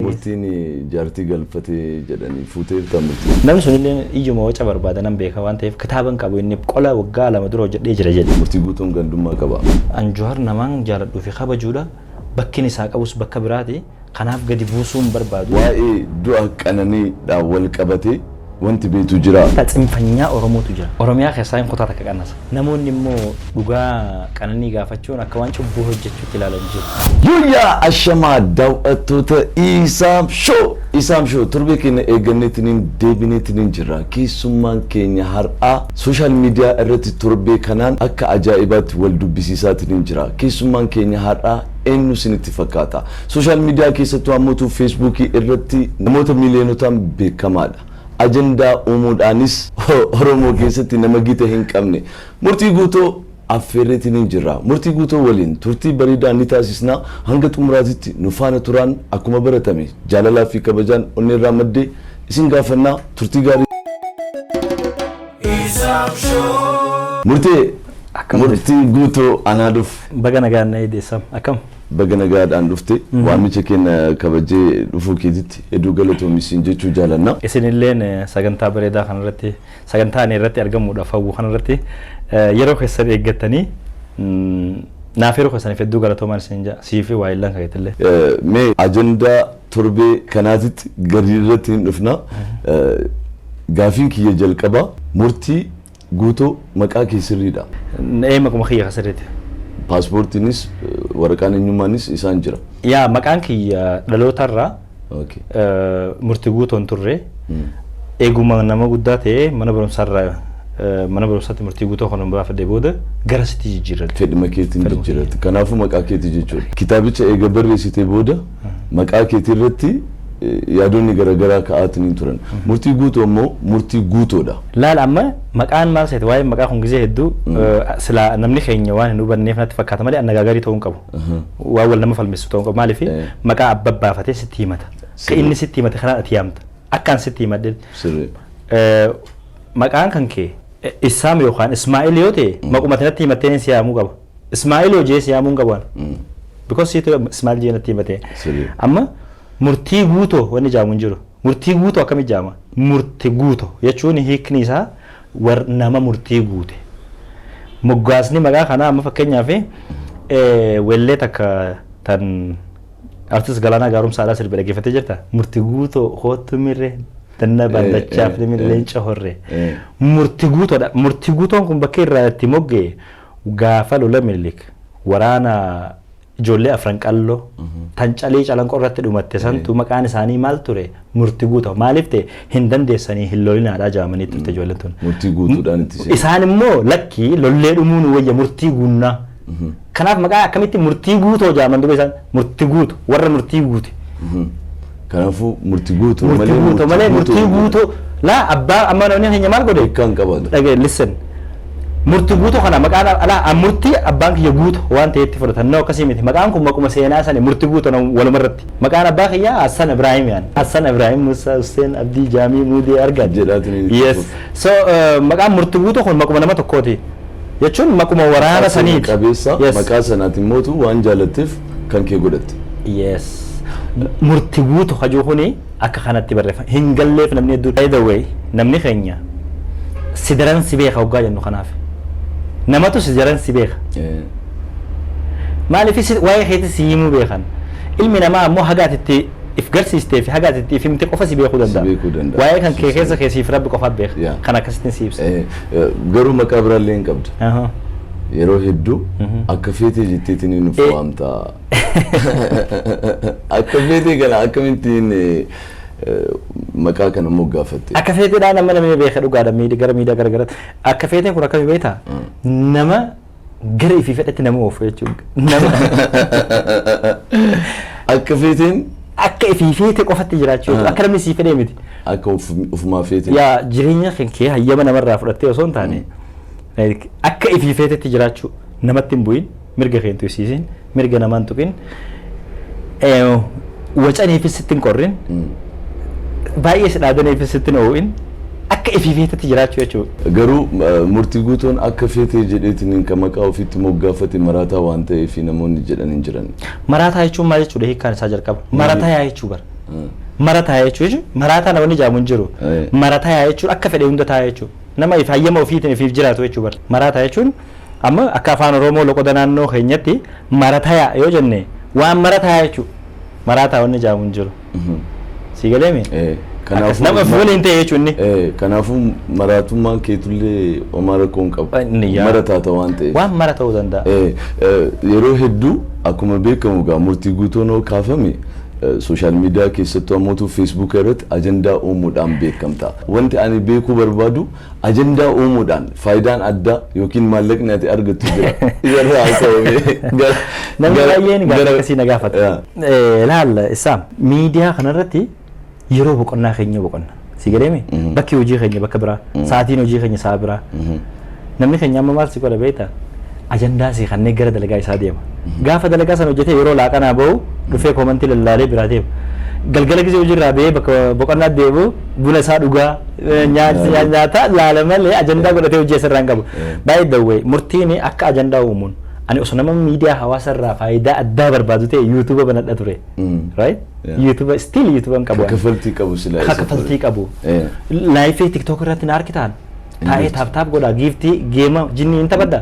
murtiin jaartii galfatee jedhanii fuutee murtii. Namni sun illee iyyuma waca barbaada nan beeka waan ta'eef kitaaban qabu inni qola waggaa lama dura hojjedhee jira jedhe. Murtii guutuun gandummaa qaba. Anjuhar namaan jaaladhuu fi kabajuudha bakki isaa qabus bakka biraati kanaaf gadi buusuun barbaadu. Waa'ee du'a qananiidhaan wal qabatee wanti beetu jira. Xinfanyaa Oromootu jira. Oromiyaa keessaa hin kutaa takka qannasa. Namoonni immoo dhugaa qananii gaafachuun akka waan cubbuu hojjechuutti ilaalan jiru. Yuyyaa ashamaa daawwattoota Isaam Show. Isaam Show torbee keenya eegganneetiin deebineetiin jira. Keessummaan keenya har'aa sooshaal miidiyaa irratti torbee kanaan akka ajaa'ibaatti wal dubbisiisaatiin jira. Keessummaan keenya har'aa eenyu isinitti fakkaata? Sooshaal miidiyaa keessattuu ammoo Feesbuukii irratti namoota miiliyonotaan beekamaadha. Ajandaa uumuudhaanis Oromoo keessatti nama gita hin qabne murtii guutoo affeerreetiin jira. Murtii guutoo waliin turtii bareedaa ni taasisna hanga xumuraatitti nu faana turaan akkuma baratame jaalalaa fi kabajaan onneerraa maddee isin gaafannaa turtii gaarii. Murtii guutoo anaaduuf baga nagaan na eedeessam akkam baga nagaadhaan dhufte waamicha keenya kabajee dhufuu keetitti hedduu galatoomisin jechuu jaalanna. Isinilleen sagantaa bareedaa kanarratti sagantaa ani irratti argamuudhaaf hawwu kanarratti yeroo keessan eeggattanii naaf yeroo keessaniif hedduu galatoomaan isin jaa siifi waa illaan kageetillee. Mee ajandaa torbee kanaatitti gadi irratti hin dhufna. Gaafiin kiyya jalqaba murtii guutoo maqaa kee sirriidha. Maquma kiyya kasirriiti. Paaspoortiinis waraqaan eenyummaanis isaan jira. Yaa maqaan kiyya dhalootarraa murtii guutoon turre eeguma nama guddaa ta'ee mana barumsaatti murtii guutoo kan baafadhee booda gara sitti jijjiirratti. Fedhima keetiin jijjiirratti. Kanaafuu maqaa keetii jechuudha. Kitaabicha eega barreessitee booda maqaa keetii irratti yaadonni garaagaraa ka'aatiin turan. Murtii guutoo immoo murtii guutoodha. Laal amma maqaan maal seete waa'ee maqaa kun gizee hedduu sila namni keenya waan hin hubanneef natti fakkaata malee annagaagarii ta'uu hin qabu. Waan wal nama falmeessu ta'uu hin qabu. Maaliif maqaa abba baafatee sitti himata. Ka inni sitti himate kanaan ati yaamta. Akkaan sitti himadhe. Maqaan kan kee Isaam yookaan Ismaa'il yoo ta'e maquma natti himattee si yaamuu qaba. Ismaa'il yoo jee si yaamuu hin qabu. Because siitu Ismaa'il jee natti himate. Amma murtii guutoo wanni jaamu hin jiru. Murtii guutoo akkami jaama? Murtii guutoo jechuun hiikni isaa nama murtii guute. Moggaasni maqaa kanaa amma fakkeenyaaf wellee takka tan artist Galaanaa Gaaromsaadhaa sirbi dhaggeeffattee jirta. Murtii guutoo hootu mirree danna bandachaaf leenca horree. Murtii guutoodha. Murtii guutoon kun bakka irraa itti moggee gaafa lola Minilik waraana ijoollee afran qalloo tan calee calanqoo irratti dhumatte santu maqaan isaanii maal ture murtii guutoo maaliif ta'e hin dandeessanii hin lolinaadhaa jaamanii turte ijoolleen tun. Murtii guutuudhaan itti seera. Isaan immoo lakkii lollee dhumuun wayya murtii guunnaa. Kanaaf maqaa akkamitti murtii guutoo jaaman duba isaan murtii guutu warra murtii guute. Kanaafuu murtii guutuu malee murtii guutoo laa abbaa amma namni keenya maal godhe? Kan qabatu. Dhagee listen. Murtii guutoo kana maqaan alaa murtii abbaan kiyya guuto waan ta'etti fudhatan noo akkasii miti maqaan kun maquma seenaa sani murtii guutoo waluma irratti maqaan abbaa kiyya Hassan Ibrahim yaan Hassan Ibrahim Musa Hussein Abdii Jaamii Muudee argan jedhaatanii. Yes so maqaan murtii guutoo kun maquma nama tokkooti jechuun maquma waraana saniiti. Qabeessa maqaa sanaatiin mootu waan jaalatteef kan kee godhatte. Yes murtii guutoo hajuu kuni akka kanatti barreeffama hin galleef namni hedduu. By the way namni keenya sidaran si beeka hoggaa jennu kanaaf. Namatu si jaran si beeka. Maaliif waa'ee keetti si himuu beekan. Ilmi namaa ammoo hagaatitti if garsiistee fi hagaatitti if himte qofa si beekuu danda'a. Waa'ee kan kee keessa keessiif rabbi qofaat beeka. Kan akkasittiin si ibsa. Garuu maqaa biraallee hin qabda. Yeroo hedduu akka feetee jetteetiin nuuf waamta. Akka feetee kana akkamittiin maqaa kana moggaafatte. Akka feeteedhaan nama namni beeka dhugaadha gara miidhaa garagaraatti. Akka feeteen kun akkami beektaa? Nama gara ifii fedhatti nama oofu jechuudha. Akka feeteen? Akka ifii feete qofatti jiraachuu jechuudha. Akka namni sii fedhee miti. Akka ofumaa feete. Yaa jireenya kee hayyama namarraa fudhattee osoo hin taane akka ifii feetetti jiraachuu namatti hin bu'in mirga kee hin tuysiisin mirga namaan tuqin wacaniifis sitti hin qorrin. Baay'ee sidhaadaniifis sitti hin oo'in akka ifii feetetti jiraachuu jechuudha. Garuu murtii guutoon akka feetee jedheetiin kan maqaa ofiitti moggaafate maraataa waan ta'eef namoonni jedhan hin jiran. Maraataa jechuun maal jechuudha hiikkaan isaa jalqaba. Maraataa yaa jechuu bara. marataa jechuun marataa na wanni jaamun jiru marataa jechuun akka fedhe hunda taa jechuun nama ifayyama ofiitiin ifiif jiraatu jechuun bar marataa jechuun amma akka afaan oromoo loqoda naannoo keenyatti marataa yoo jenne waan marataa jechuun marataa wanni jaamun jiru si galeemi kanaafuu nama fuuleen ta'e jechuun kanaafuu maraatummaan keetullee omara koon qaba marataa ta'uu waan ta'e waan mara ta'uu danda'a yeroo hedduu akkuma beekamu gaa murtii guutoon kaafame social media keessattuu ammoo Facebook irratti ajandaa uumuudhaan beekamta. Wanti ani beekuu barbaadu ajandaa uumuudhaan faayidaan addaa yookiin maallaqni ati argattu jira. Irraa haasawame. Namni baay'een gaafa akkasii na gaafata. Laal isaam miidiyaa kanarratti yeroo boqonnaa keenya boqonna. Si galeemi? Bakki hojii keenya bakka biraa, sa'aatiin hojii keenya sa'a biraa. Namni keenya amma maal si godha beektaa? Ajandaa si kanneen gara dalagaa isaa deema. Gaafa dalagaa sana hojjetee yeroo laaqanaa bahu dhufee koomantii lallaalee biraa deema. Galgala gisee hojiirraa bahee bakka boqonnaa deebi'u buna isaa dhugaa nyaata laala malee ajandaa godhatee hojii asirraa hin qabu. Baay'ee dawwee murtiin akka ajandaa uumuun ani osoo nama miidiyaa hawaasarraa faayidaa addaa barbaadu ta'e yuutuuba banadha ture. Right? Yuutuuba still yuutuuban qabu. Kafaltii qabu silaa. Kafaltii qabu. Laayifii tiktook irratti na argitaan. Taa'ee taap godha giiftii geema jinni inta badda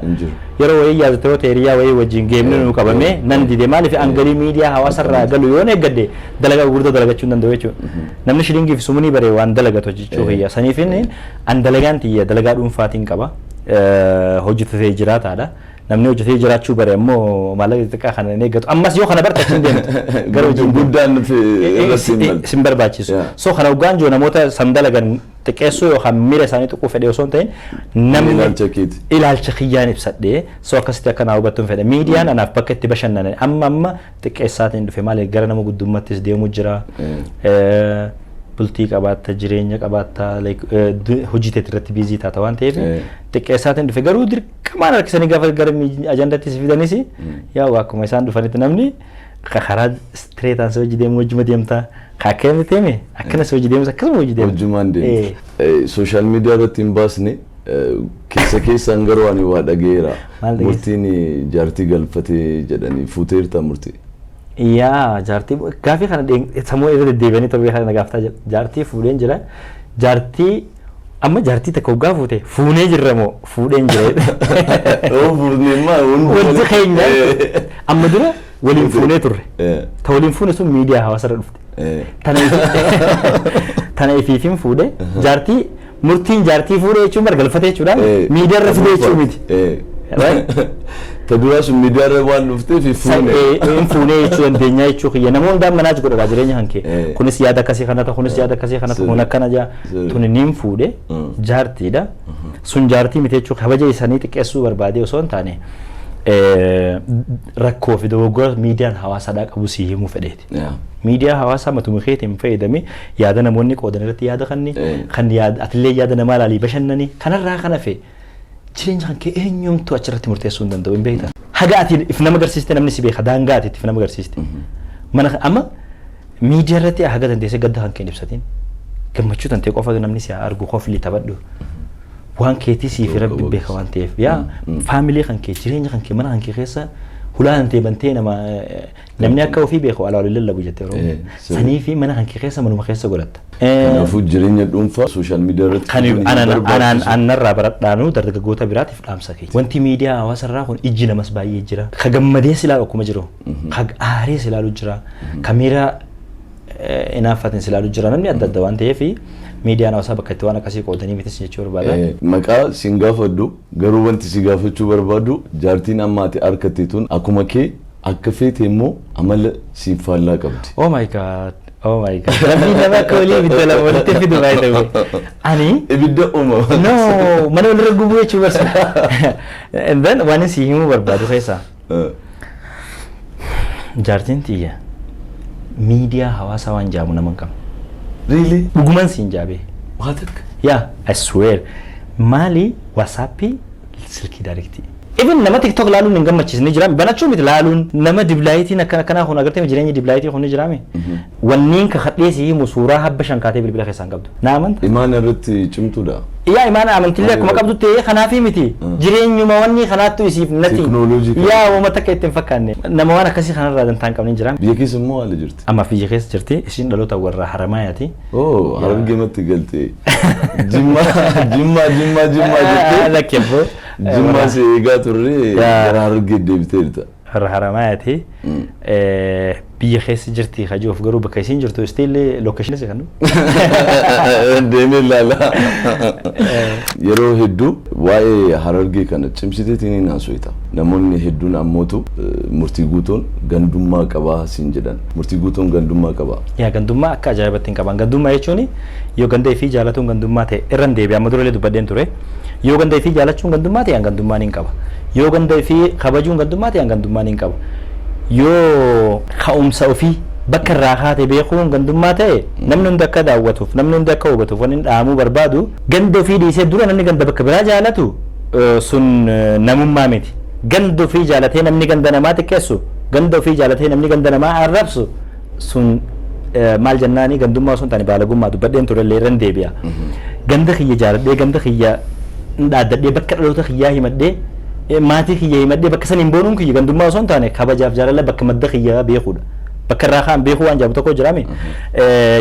yeroo wayii yaadate yoo teeriyaa wayii wajjin geemni nu qabame nan dide maaliif angalii miidiyaa hawaasarraa galu yoo eeggadde dalagaa gurgurdoo dalagachuu danda'u jechuudha namni shilingiif sumunii baree waan dalagatu jechuu hiyya saniif inni an dalagaan tiyya dalagaa dhuunfaatiin qaba hojjetatee jiraataadha namni hojjetee jiraachuu bare ammoo maallaqa xiqqaa kana hin eeggatu ammas yoo kana bartachin deemte garuu guddaan irratti sin barbaachisu so kana ugaan joo namoota san dalagan xiqqeessuu yookaan miira isaanii tuquu fedhe osoo hin ta'in namni ilaalcha kiyyaan ibsadhee so akkasitti akka naa hubattuun fedhe miidiyaan anaaf bakka itti bashannane amma xiqqeessaatiin dhufe maali gara nama guddummaattis deemuu jira bultii qabaata jireenya qabaata hojii teetii irratti biizii taata waan ta'eef xiqqeessaatiin dhufe garuu dirqamaan harkisanii gaafa gara ajandaatti si fidanis yaa akkuma isaan dhufanitti namni karaa streetaan si hojii deemu wajjuma deemtaa kaakee teeme akkanas hojii deemus akkasuma hojii deemu. Hojiimaan deemu. Social media irratti hin baasne keessaan garuu ani waa dhageera. Murtiin jaartii galfatee jedhanii fuuteerta murtii. Yaa jaartii gaafii kana sammuu irra deddeebi'anii torbee kana gaaftaa jaartii fuudheen jira jaartii amma jaartii takka hoggaa fuute fuunee jirra moo fuudheen jira. Fuudhee maa wanti keenya amma dura waliin fuunee turre ta waliin fuune sun miidiyaa hawaasarra dhufte. Tana ifiifin fuudhe jaartii murtiin jaartii fuudhe jechuun margalfatee jechuudhaan miidiyaa irra fidee jechuu miti. Taduraa sun miidiyaa irra waan dhufteef fuunee jechuu dandeenya jechuu kiyya namoonni hundaan manaas godhadha jireenya hankee kunis yaada akkasii kanata kunis yaada akkasii kanata kun akkana jaa tuni niin fuudhe jaartiidha sun jaartii miti jechuu kabaja isaanii xiqqeessuu barbaadee osoo hin taane rakkoo fi dogoggora miidiyaan hawaasaadhaa qabu si himuu fedheeti. Miidiyaa hawaasaa matuma keetiin fayyadamee yaada namoonni qoodan irratti yaada kan yaada atillee yaada namaa ilaalii bashannanii kanarraa kana fe jireenya kan kee eenyumtu achirratti murteessuu hin danda'u hin beektan. Haga ati if nama agarsiiste namni si beeka daangaa ati if nama agarsiiste. Mana amma miidiyaa irratti haga dandeessee gadda kan kee ibsatiin gammachuu tantee qofa namni si argu qofli taphadhu. Waan keetii siif rabbi beeka waan ta'eef yaa faamilii kan kee jireenya kan kee mana kan kee keessa hulaan ta'e bantee namni akka ofii beeku alaa lallabu jettee yeroo sanii fi mana kan kee keessa manuma keessa godhatta. Kanaafuu jireenya dhuunfaa social media irratti kan anarraa baradhaanu dargaggoota biraatiif dhaamsa kee. Wanti miidiyaa hawaasarraa kun ijji namas baay'ee jira. Ka gammadee silaa akkuma jiru. Ka aaree silaalu jira. Ka miira inaafatin silaalu jira namni adda adda waan ta'eef miidiyaan hawaasaa bakka itti waan akkasii qoodanii mitis jechuu barbaada. Maqaa siin gaafadhu garuu wanti si gaafachuu barbaadu jaartiin amma ati harkatteetuun akkuma kee akka feete immoo amala siif faallaa qabdi. Oh my god. Oh my god. Rabbi nama akka walii ibidda lama walitti fidu baay'ee ta'u. Ani ibidda uumama. No mana walirra gubuu jechuu barbaada. And then waan si himuu barbaadu keessaa. Jaartiin tiyya miidiyaa hawaasaa waan jaamu nama hin qabu. Really? Dhuguman siin jaabee. What? Yeah, I swear. Maali WhatsApp silkii directi. Even nama TikTok laaluun hin gammachiisne jiraame banachuu miti laaluun nama diblaayitiin akkana kun agartee jireenya diblaayitii kun jiraame. Wanniin ka khadhee si himu suuraa habba shankaatee bilbila keessaan qabdu. Na amanta? Imaan irratti cimtuudha. yaa imaan amantillee akkuma qabdu ta'ee kanaafi miti jireenyuma wanni kanaattu isiif nati yaa uummata akka ittiin fakkaanne nama waan akkasii kanarraa dantaan qabne jira. Biyya keessa immoo haala jirti. Amma biyya keessa jirti isiin dhaloota warra Haramaayaati. Harargeematti galtee jimmaa jettee lakkeeffoo jimmaa si eegaa turre gara Harargee deebitee jirta. Warra Haramaayaati biyya keessa jirti hajoof garuu bakka isiin jirtu istiillee lookeeshinii isa kanu. Deemee ilaala. Yeroo hedduu waa'ee Harargee kana cimsiteetiin naasooyita. Namoonni hedduun ammootu murtii guutuun gandummaa qabaa siin jedhan. Murtii guutuun gandummaa qabaa. Yaa gandummaa akka ajaa'ibatti hin qaban. Gandummaa jechuun yoo ganda ifii jaalatuun gandummaa ta'e irran deebi'aa amma durallee dubbadheen ture. Yoo ganda ifii jaalachuun gandummaa ta'e gandummaan hin qaba. Yoo ganda ifii kabajuun gandummaa ta'e gandummaan hin qaba. Yoo ka'umsa ofii bakka irraa kaate beekuun gandummaa ta'e namni hundi akka daawwatuuf namni hundi akka hubatuuf wanni dhaamuu barbaadu ganda ofii dhiisee dura namni ganda bakka biraa jaalatu sun namummaa miti. Ganda ofii jaalatee namni ganda namaa xiqqeessu ganda ofii jaalatee namni ganda namaa arrabsu sun maal jennaani gandummaa sun taani baalagummaa dubbadheen turellee irran deebi'a. Ganda kiyya jaaladhee ganda kiyya dhaaddadhee bakka dhaloota kiyyaa himadhee maatii kiyya himadhee bakka saniin boonuun kiyya gandummaa osoo hin taane kabajaaf jaalala bakka madda kiyyaa beekuudha. Bakka irraa kaan beekuu waan jaabu tokko jiraame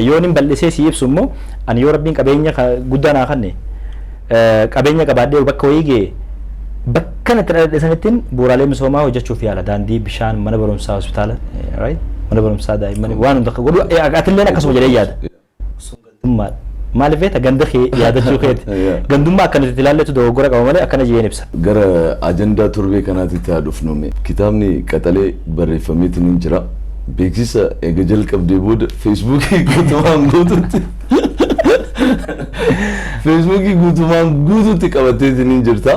yoo nin bal'isee si ibsu immoo ani yoo rabbiin qabeenya guddaa naa kanne qabeenya qabaadhee bakka wayii ga'e bakka natti dhadhadhe sanittiin bu'uuraalee misoomaa hojjechuuf yaala daandii bishaan mana barumsaa hospitaala mana barumsaa daa'immanii waan hunda godhu atilleen akkasuma jedhee yaada. Gandummaadha. Maaliif beekta ganda kee yaadachuu keeti gandummaa akkanatti ilaalletu dogoggora qaba malee akkana jeen ibsa. Gara ajandaa torbee kanaatitti haa dhufnume kitaabni qaxalee barreeffameetiin hin jira. Beeksisa eega jalqabdee booda feesbuukii guutumaan guututti feesbuukii guutumaan guututti qabatteetiin hin jirta.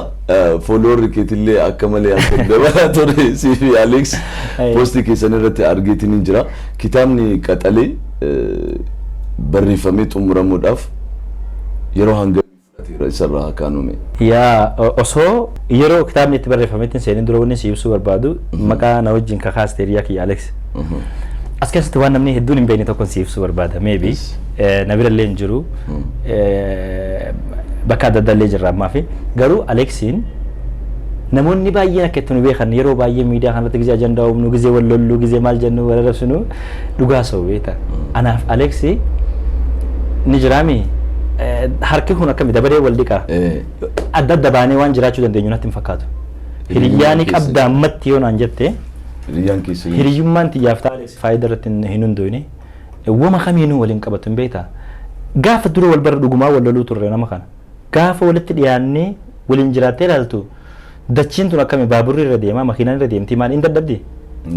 Fooloorri keetillee akka malee akka dabalaa ture siifi Alex poostii keessan irratti argeetiin hin jira. Kitaabni qaxalee barreeffamee xumuramuudhaaf yeroo hanga fudhateera isarraa kaanume. Yaa osoo yeroo kitaabni itti barreeffameetiin seenin dura wanni si ibsuu barbaadu maqaa na wajjin kakaaste hiriyaa kiyya Alex. As keessatti waan namni hedduun hin beekne tokkon si ibsuu barbaada. Maybe na birallee hin jiru bakka adda addaallee jirra ammaa fi garuu Alexiin namoonni baay'een akka itti nu beekan yeroo baay'ee miidiyaa kanarratti gizee ajandaa uumnu gizee wal lollu gizee maal jennu wal arrabsinu dhugaa soo beeta. Anaaf Alexi ni jiraami harki kun akkami dabaree wal dhiqaa adda adda baanee waan jiraachuu dandeenyu natti hin fakkaatu. Hiriyyaan qabda ammatti yoo naan jette hiriyyummaan xiyyaaf taa'ee faayidaa irratti hin hundoone wama kamiinuu waliin qabatu hin beektaa. Gaafa dura wal bara dhugumaa wal loluu turre nama kana gaafa walitti dhiyaannee waliin jiraattee ilaaltu dachiin tun akkami baaburri irra deemaa makiinaan irra deemti maal hin dadhabdi.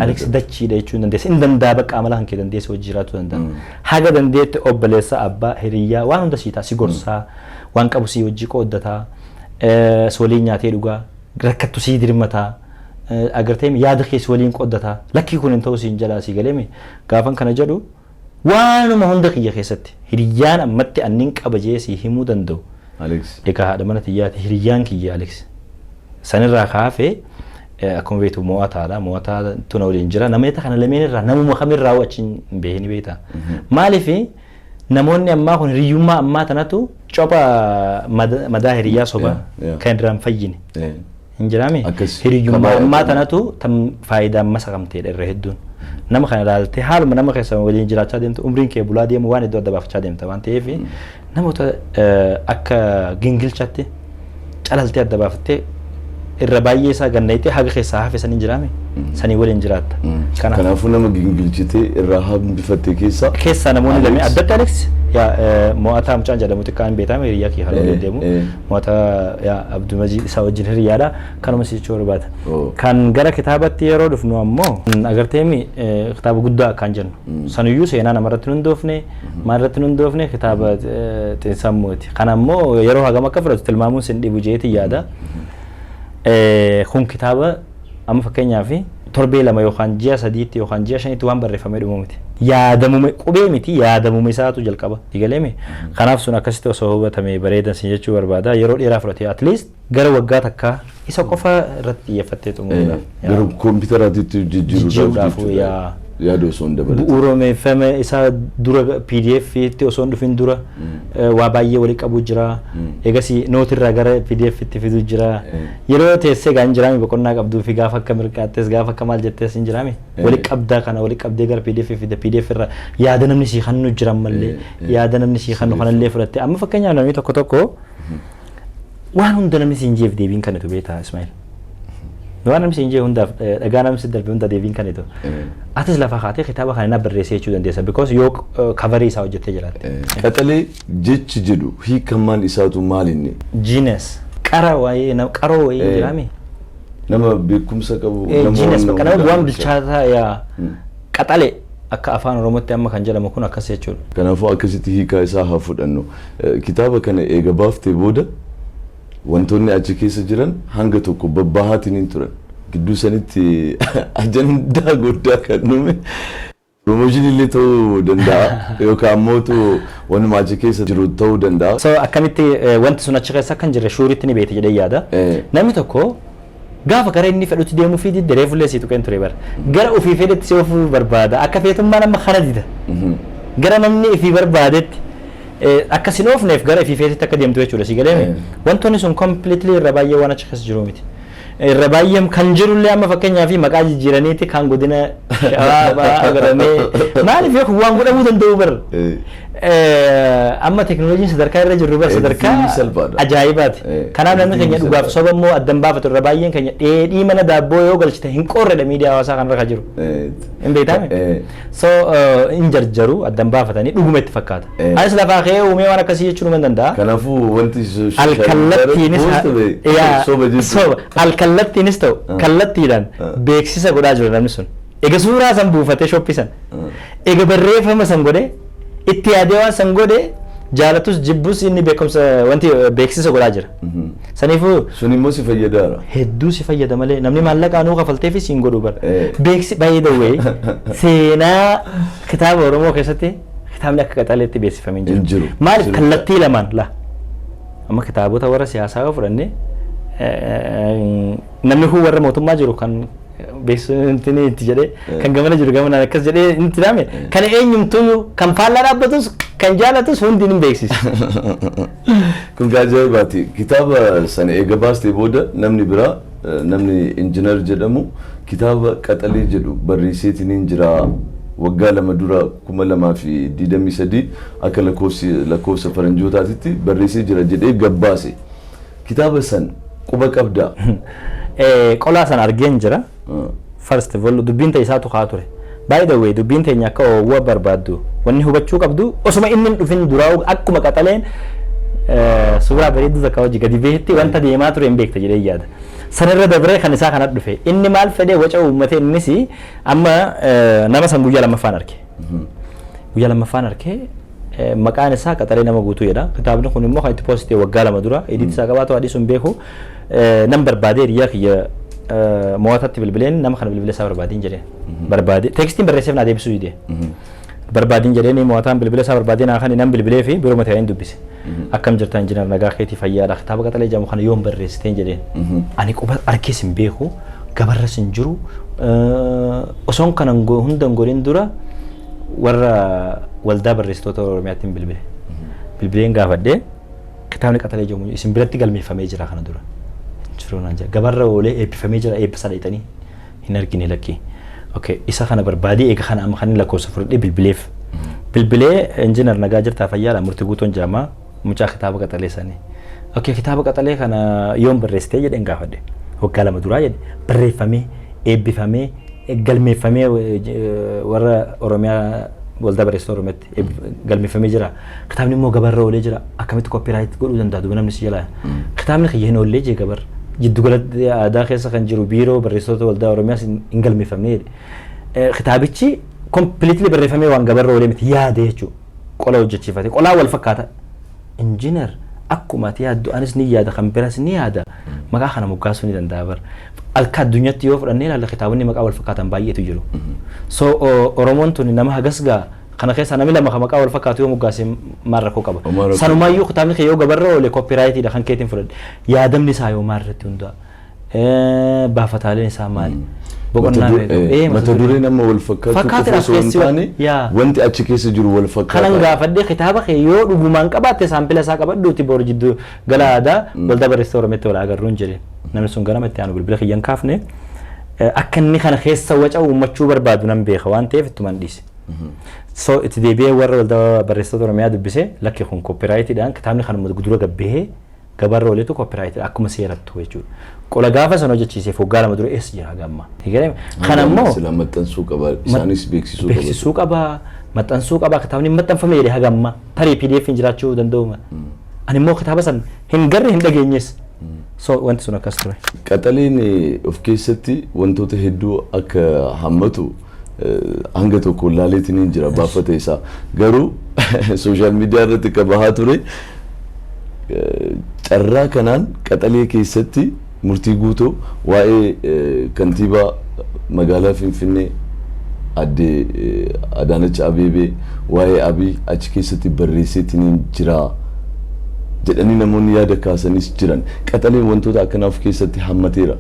Alex dachiidha jechuun dandeessa hin danda'a bakka amala hankee dandeessa hojii jiraachuu danda'a. Haga dandeetti obboleessa abbaa hiriyyaa waan hunda siitaa si gorsaa waan qabu si hojii qooddataa sooliin nyaatee dhugaa rakkattu si dirmataa agartee yaada keessa waliin qooddataa lakkii kun hin ta'u siin jalaa si galeeme gaafan kana jedhu waanuma hunda kiyya keessatti hiriyyaan ammatti annin qaba jee si himuu danda'u. Egaa haadha mana xiyyaati hiriyyaan kiyya Alex sanirraa kaafee akkuma beektu mo'ataadha mo'ataa tuna waliin jira namoota kana lameen irraa namuma kamirraa wajjin hin beekni beekta. Maaliif namoonni ammaa kun hiriyyummaa ammaa tanatu copha madaa hiriyyaa soba kan irraan fayyine hin jiraame hiriyyummaa ammaa tanatu faayidaa masa qabteedha irra hedduun. Nama kana ilaaltee haaluma nama keessa waliin jiraachaa deemtu umriin kee bulaa deemu waan iddoo adda baafachaa deemta waan ta'eef namoota akka gingilchaatti calaltee adda baafattee irra baay'ee isaa gannaitee haga keessaa hafe sanii jiraame sanii waliin jiraatta. Kanaafuu nama gingilchitee irraa hambifattee keessaa namoonni lamee adda adda Alex mo'ataa mucaan jedhamu xiqqaan beekame hiriyyaa kee haala deemu mo'ataa Abdulmajid isaa wajjin hiriyaadha kanuma si jechuu barbaada. Kan gara kitaabatti yeroo dhufnu ammoo agarteemi kitaaba guddaa akkaan jennu sanuyyuu seenaa namarratti nu hundoofne maalirratti nu hundoofne kitaaba xiinsammuuti. Kan ammoo yeroo hagam akka fudhatu tilmaamuun sin dhibu jeeti yaada. Kun kitaaba amma fakkeenyaaf torbee lama yookaan ji'a sadiitti yookaan ji'a shanitti waan barreeffamee dhumu miti. Yaadamume qubee miti yaadamume isaatu jalqaba. Digaleeme kanaaf sun akkasitti osoo hubatame bareedan sin jechuu barbaada yeroo dheeraa fudhate at least gara waggaa takkaa isa qofa irratti xiyyeeffattee xumuruudhaaf. Gara kompiitaraatti jijjiiruudhaaf yaada osoo hin dabalatu. Bu'uuroomeffame isaa dura PDF itti osoo hin dhufin dura waa baay'ee walii qabu jira. Eegas nootirraa gara PDF itti fidu jira. Yeroo teessee gaan jiraami boqonnaa qabduu fi gaafa akka mirqaattees gaafa akka maal jettees hin jiraami. Walii qabdaa kana walii qabdee gara PDF fide PDF irra yaada namni sii kannu jiran mallee yaada namni sii kannu kanallee fudhatte amma fakkeenyaaf namni tokko tokko waan hunda namni siin jeef deebiin kanatu beektaa Ismaa'il. Waan namni siin jee hundaaf dhagaa namni darbe hunda deebiin kanatu. Atis lafa kaatee kitaaba kana barreessee jechuu dandeessa because yoo coverii isaa hojjettee jiraatte. Qaxalee jechi jedhu hiikamaan isaatu maal inni? Genius qara waa'ee nama qaroo waa'ee jiraami. Nama beekumsa qabu. Genius bakka nama waan bilchaataa yaa qaxalee akka afaan Oromootti amma kan jedhamu kun akkas jechuudha. Kanaafuu akkasitti hiikaa isaa haa fudhannu. Kitaaba kana eega baaftee booda wantoonni achi keessa jiran hanga tokko babbahaatiin hin turan. Gidduu sanitti ajandaa guddaa kan nume promotion illee ta'uu danda'a yookaan ammoo wanuma achi keessa jiru ta'uu danda'a. So akkamitti wanti sun achi keessa kan jirre shuuritti ni beekte jedhee yaada. Namni tokko gaafa gara inni fedhutti deemuu fi dirree fuullee si tuqeen ture bara. Gara ofii fedhetti si ofuu barbaada. Akka feetummaa nama kana dida. Gara namni ofii barbaadetti akka sin oofneef gara ofii feetetti akka deemtu jechuudha si galeeme. Wantoonni sun completely irra baay'ee waan achi keessa jiru miti. Irra baay'ee kan jirullee amma fakkeenyaa fi maqaa jijjiiraniiti kan godina shabaabaa agaramee maaliif yoo waan godhamuu danda'u bara. Amma teknooloojiin sadarkaa irra jirru bara sadarkaa ajaa'ibaati. Kanaaf namni keenya dhugaaf soba immoo addan baafatu irra baay'een keenya dheedhii mana daabboo yoo galchite hin qorredha miidiyaa hawaasaa kanarra kan jiru. Hin beektaame? So hin jarjaru addan baafatanii dhuguma itti fakkaata. Anis lafaa ka'ee uumee waan akkasii jechuun hin danda'a. Kanaafuu wanti alkallattiinis ta'u kallattiidhaan beeksisa godhaa jiru namni sun. Ega suuraa san buufatee shoppisan. Ega barreeffama san godhee itti yaadee waan san godhee jaalatus jibbus inni beekumsa wanti beeksisa godhaa jira. Saniifuu sun immoo si fayyadaara. Hedduu si fayyada malee namni maallaqa nuu kafaltee fi siin godhu bara. Beeksi baay'ee dawwee seenaa kitaaba Oromoo keessatti kitaabni akka qaxaleetti beeksifamee jiru. Maaliif kallattii lamaan la amma kitaabota warra siyaasaa fudhannee namni kun warra mootummaa jiru kan beeksisni itti jedhee kan gamana jiru gamana akkas jedhee itti dhaame kan eenyumtuu kan faallaa dhaabbatus kan jaalatus hundi ni beeksisa. Kun gaaja'ibaati. Kitaaba sana eega baastee booda namni biraa namni injiinar jedhamu kitaaba qaxalee jedhu barreesseetiin jira. Waggaa 2 dura 2023 akka lakkoofsa faranjootaatti barreessee jira jedhee gabbaase. Kitaaba san quba qabdaa. Qolaa san argeen jira. First of all dubbiin ta'e isaatu haa ture. By the way dubbiin teenya akka oowwa barbaaddu wanni hubachuu qabdu osuma inni dhufin duraa akkuma qaxaleen suuraa bareedduu takka hojii gadi beetti wanta deemaa ture hin beekta jedhee yaada. Sanarra dabree kan isaa kanatti dhufe inni maal fedhee waca uummatee innis amma nama san guyyaa lammaffaan arge. Guyyaa lammaffaan arge maqaan isaa qaxalee nama guutuu jedha. Kitaabni kun immoo kan itti poostee waggaa 2 dura edit isaa qabaatu adii sun beeku nam barbaadee riyaa kiyya mo'atatti bilbileen nama kana bilbilee isaa barbaadiin jedheen. Barbaadee tekstiin barreesseef naa deebisuu dide. Barbaadiin jedheen mo'ataan bilbilee isaa barbaadee naa kan nam bilbilee fi biroo matee dubbise. Akkam jirta injiinar nagaa keetii fayyaadha kitaaba qaxalee jedhamu kana yoom barreessiteen jedheen. Ani quba arkees hin beeku gabarras hin jiru osoon kana hundan godhin dura warra waldaa barreessitoota Oromiyaatti bilbile. Bilbileen gaafadhee kitaabni qaxalee jedhamu isin biratti galmeeffamee jira kana dura. Jiruunaan jira gabarra oolee eebbifamee jira eebbisa dhaitanii hin argine lakkii. Okay isa kana barbaadee eega kana amma kan lakkoofsa fudhadhee bilbileef. Bilbilee injiinar nagaa jirta fayyaadha murtii guutuun jaamaa mucaa kitaaba qaxalee sanii. Okay kitaaba qaxalee kana yoom barreessitee jedheen gaafadhe. Waggaa 2 duraa jedhe barreeffamee eebbifamee galmeeffamee warra Oromiyaa waldaa barreessitoota Oromiyaatti galmeeffamee jira. Kitaabni immoo gabarra oolee jira. Akkamitti copyright godhuu danda'a duuba namni si jalaa. Kitaabni kiyya hin oollee jee gabarra. Jiddu galatti aadaa keessa kan jiru biiroo barreessitoota waldaa Oromiyaas hin galmeeffamnee. Kitaabichi completely barreeffamee waan gabarra oolee miti yaade jechuudha. Qola hojjechiifate qolaa wal fakkaata. Injiinar akkuma ati yaaddu anis ni yaada kan biras ni yaada. Maqaa kana moggaasuu ni danda'a bara. Akka addunyaatti yoo fudhannee ilaalla kitaabonni maqaa wal fakkaatan baay'eetu jiru. So Oromoon tuni nama hagas gaa kana keessa namni lama maqaa wal fakkaatu yoo moggaasee maal rakkoo qaba. Sanumaayyuu kitaabni kee yoo gabarra oolee copyrightiidha kan keetiin fudhadhe. Yaadamni isaa yoo maal irratti hundaa'a. Baafataaleen isaa maali? boqonnaa mata duree nama wal fakkaatu osoo hin taane wanti achi keessa jiru wal fakkaata kanan gaafadhee kitaaba kee yoo dhugumaan qabaatte saampila isaa qabadhuuti boru jidduu gala aadaa waldaa barreessitoota Oromiyaatti wal agarruun jedhe namni sun ganama itti aanu bilbila kiyyan kaafne akka inni kana keessa waca uummachuu barbaadu nan beeka waan ta'eef ittuman dhiise. So itti deebi'ee warra waldaa barreessitoota Oromiyaa dubbisee lakki kun koopiraayitiidhaan kitaabni kana gudura gabbee gabarra oleetu koopiraayitiidha akkuma seerattu jechuudha. Qola gaafa sana hojjechiisee foggaa lama dura eessa jira gamma. Kana immoo sila maxxansuu qaba isaanis beeksisuu qaba maxxansuu qaba kitaabni maxxanfame jedhee hagamma tarii PDF hin jiraachuu danda'u. Ani immoo kitaaba san hin garre hin dhageenyes. So wanti sun akkas ture. Qaxaleen of keessatti wantoota hedduu akka hammatu hanga tokko laaleetiin jira baafata isaa garuu social media irratti qabahaa ture carraa kanaan qaxalee keessatti murtii guutuu waa'ee kantiibaa magaalaa Finfinnee adde Adaanach Abeebee waa'ee Abii achi keessatti barreesseetiin jira jedhanii namoonni yaada kaasanis jiran qaxaleen wantoota akkanaaf keessatti hammateera.